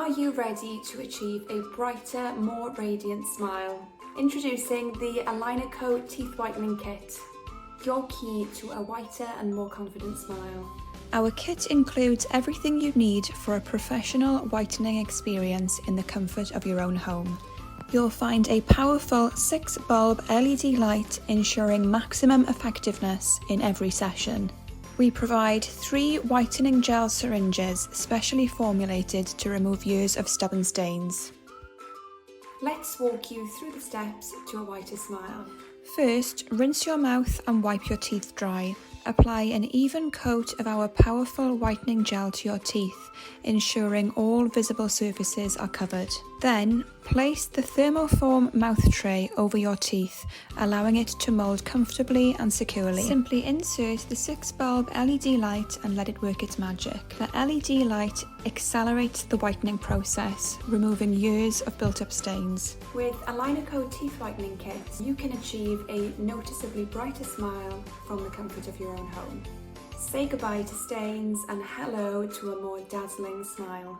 Are you ready to achieve a brighter, more radiant smile? Introducing the ALIGNERCO Teeth Whitening Kit, your key to a whiter and more confident smile. Our kit includes everything you need for a professional whitening experience in the comfort of your own home. You'll find a powerful 6-bulb LED light ensuring maximum effectiveness in every session. We provide 3 whitening gel syringes specially formulated to remove years of stubborn stains. Let's walk you through the steps to a whiter smile. First, rinse your mouth and wipe your teeth dry. Apply an even coat of our powerful whitening gel to your teeth, ensuring all visible surfaces are covered. Then, place the thermoform mouth tray over your teeth, allowing it to mould comfortably and securely. Simply insert the 6-bulb LED light and let it work its magic. The LED light accelerates the whitening process, removing years of built-up stains. With ALIGNERCO Teeth Whitening Kit, you can achieve a noticeably brighter smile from the comfort of your own home. Say goodbye to stains and hello to a more dazzling smile.